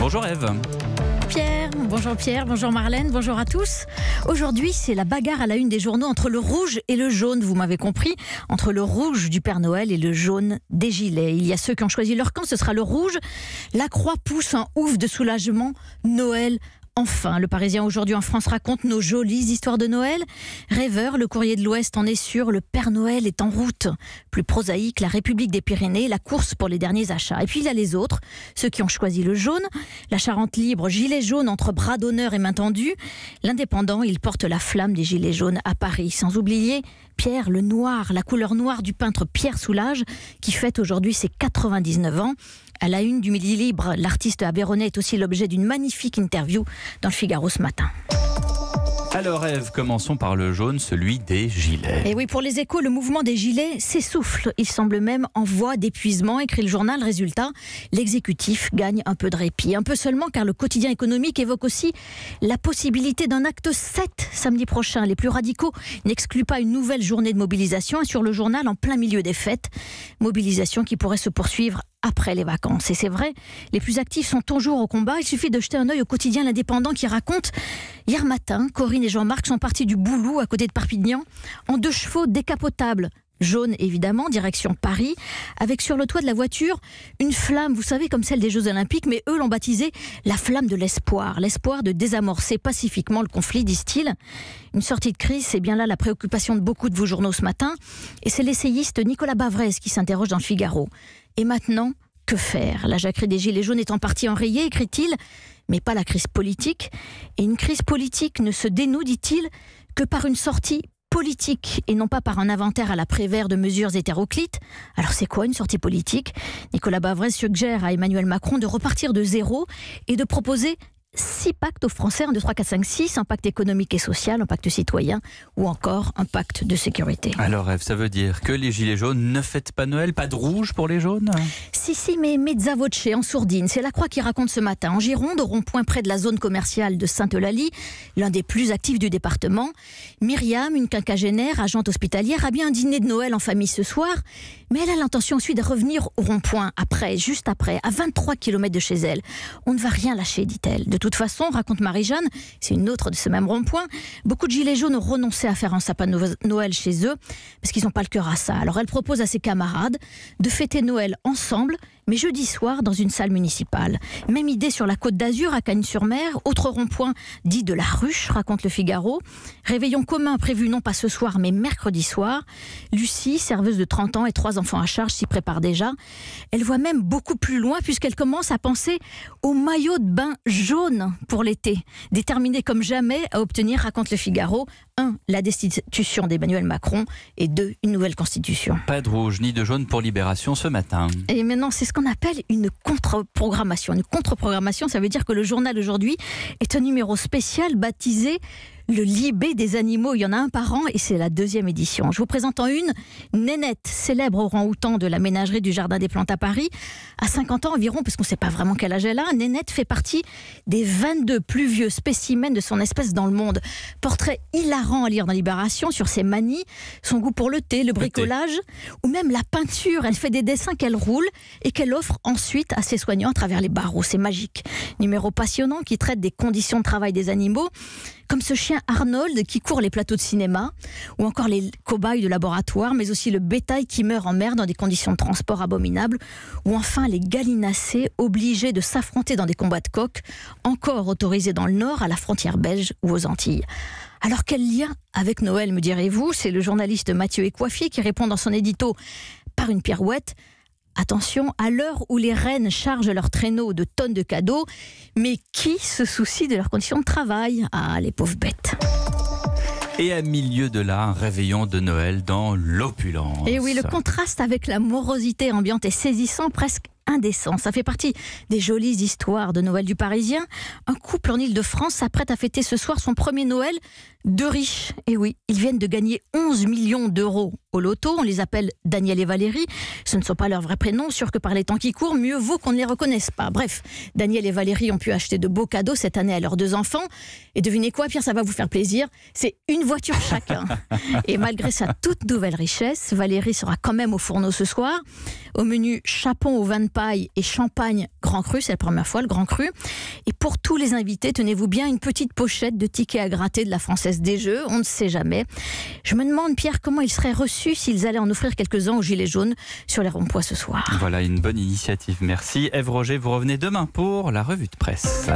Bonjour Ève. Pierre, bonjour Marlène, bonjour à tous. Aujourd'hui, c'est la bagarre à la une des journaux entre le rouge et le jaune, vous m'avez compris, entre le rouge du Père Noël et le jaune des gilets. Il y a ceux qui ont choisi leur camp, ce sera le rouge. La croix pousse un ouf de soulagement. Noël, enfin, le Parisien aujourd'hui en France raconte nos jolies histoires de Noël. Rêveur, le Courrier de l'Ouest en est sûr, le Père Noël est en route. Plus prosaïque, la République des Pyrénées, la course pour les derniers achats. Et puis il y a les autres, ceux qui ont choisi le jaune. La Charente libre, gilet jaune entre bras d'honneur et main tendue. L'Indépendant, il porte la flamme des gilets jaunes à Paris. Sans oublier Pierre, le noir, la couleur noire du peintre Pierre Soulages, qui fête aujourd'hui ses 99 ans. À la une du Midi Libre, l'artiste aveyronais est aussi l'objet d'une magnifique interview dans le Figaro ce matin. Alors Ève, commençons par le jaune, celui des gilets. Et oui, pour les Échos, le mouvement des gilets s'essouffle. Il semble même en voie d'épuisement, écrit le journal. Résultat, l'exécutif gagne un peu de répit. Un peu seulement, car le quotidien économique évoque aussi la possibilité d'un acte 7 samedi prochain. Les plus radicaux n'excluent pas une nouvelle journée de mobilisation. Et sur le journal, en plein milieu des fêtes, mobilisation qui pourrait se poursuivre après les vacances. Et c'est vrai, les plus actifs sont toujours au combat. Il suffit de jeter un œil au quotidien L'Indépendant qui raconte: hier matin, Corinne et Jean-Marc sont partis du Boulou, à côté de Perpignan, en 2 chevaux décapotables. Jaune évidemment, direction Paris, avec sur le toit de la voiture une flamme, vous savez, comme celle des Jeux Olympiques, mais eux l'ont baptisée la flamme de l'espoir. L'espoir de désamorcer pacifiquement le conflit, disent-ils. Une sortie de crise, c'est bien là la préoccupation de beaucoup de vos journaux ce matin. Et c'est l'essayiste Nicolas Bavrez qui s'interroge dans le Figaro. Et maintenant, que faire? La jacquerie des Gilets jaunes est en partie enrayée, écrit-il, mais pas la crise politique. Et une crise politique ne se dénoue, dit-il, que par une sortie politique et non pas par un inventaire à la Prévert de mesures hétéroclites. Alors c'est quoi une sortie politique? Nicolas Bavrez suggère à Emmanuel Macron de repartir de zéro et de proposer 6 pactes aux Français, 1, 2, 3, 4, 5, 6, un pacte économique et social, un pacte citoyen ou encore un pacte de sécurité. Alors Ève, ça veut dire que les gilets jaunes ne fêtent pas Noël, pas de rouge pour les jaunes? Si, mais mezza voce, en sourdine. C'est la Croix qui raconte ce matin. En Gironde, au rond-point près de la zone commerciale de Sainte-Eulalie, l'un des plus actifs du département, Myriam, une quinquagénaire, agente hospitalière, a bien un dîner de Noël en famille ce soir, mais elle a l'intention ensuite de revenir au rond-point après, juste après, à 23 km de chez elle. On ne va rien lâcher, dit-elle. De toute façon, raconte Marie-Jeanne, c'est une autre de ce même rond-point, beaucoup de gilets jaunes ont renoncé à faire un sapin de Noël chez eux, parce qu'ils n'ont pas le cœur à ça. Alors elle propose à ses camarades de fêter Noël ensemble, mais jeudi soir dans une salle municipale. Même idée sur la Côte d'Azur, à Cagnes-sur-Mer, autre rond-point dit de la Ruche, raconte le Figaro. Réveillon commun prévu non pas ce soir, mais mercredi soir. Lucie, serveuse de 30 ans et 3 enfants à charge, s'y prépare déjà. Elle voit même beaucoup plus loin, puisqu'elle commence à penser au maillot de bain jaune pour l'été. Déterminée comme jamais à obtenir, raconte le Figaro, 1, la destitution d'Emmanuel Macron, et 2, une nouvelle constitution. Pas de rouge ni de jaune pour Libération ce matin. Et maintenant, c'est ce qu'on appelle une contre-programmation. Une contre-programmation, ça veut dire que le journal aujourd'hui est un numéro spécial baptisé le Libé des animaux. Il y en a un par an et c'est la 2e édition. Je vous présente en une Nénette, célèbre orang-outan de la ménagerie du Jardin des Plantes à Paris. À 50 ans environ, parce qu'on ne sait pas vraiment quel âge elle a, Nénette fait partie des 22 plus vieux spécimens de son espèce dans le monde. Portrait hilarant à lire dans Libération sur ses manies, son goût pour le thé, le bricolage ou même la peinture. Elle fait des dessins qu'elle roule et qu'elle offre ensuite à ses soignants à travers les barreaux. C'est magique. Numéro passionnant qui traite des conditions de travail des animaux, comme ce chien Arnold qui court les plateaux de cinéma, ou encore les cobayes de laboratoire, mais aussi le bétail qui meurt en mer dans des conditions de transport abominables, ou enfin les gallinacés obligés de s'affronter dans des combats de coqs, encore autorisés dans le Nord, à la frontière belge ou aux Antilles. Alors quel lien avec Noël, me direz-vous? C'est le journaliste Mathieu Écoiffier qui répond dans son édito par une pirouette. Attention, à l'heure où les reines chargent leurs traîneaux de tonnes de cadeaux, mais qui se soucie de leurs conditions de travail? Ah, les pauvres bêtes. Et à milieu de là, un réveillon de Noël dans l'opulence. Et oui, le contraste avec la morosité ambiante est saisissant, presque indécent. Ça fait partie des jolies histoires de Noël du Parisien. Un couple en Île-de-France s'apprête à fêter ce soir son premier Noël de riches. Et oui, ils viennent de gagner 11 millions d'euros au loto. On les appelle Daniel et Valérie. Ce ne sont pas leurs vrais prénoms, sûr que par les temps qui courent, mieux vaut qu'on ne les reconnaisse pas. Bref, Daniel et Valérie ont pu acheter de beaux cadeaux cette année à leurs 2 enfants. Et devinez quoi, Pierre, ça va vous faire plaisir. C'est une voiture chacun. Et malgré sa toute nouvelle richesse, Valérie sera quand même au fourneau ce soir. Au menu, chapon au vin de paille et champagne grand cru. C'est la première fois, le grand cru. Et pour tous les invités, tenez-vous bien, une petite pochette de tickets à gratter de la Française des Jeux. On ne sait jamais. Je me demande, Pierre, comment ils seraient reçus s'ils allaient en offrir quelques-uns aux Gilets jaunes sur les ronds-points ce soir. Voilà une bonne initiative. Merci. Ève Roger, vous revenez demain pour la revue de presse.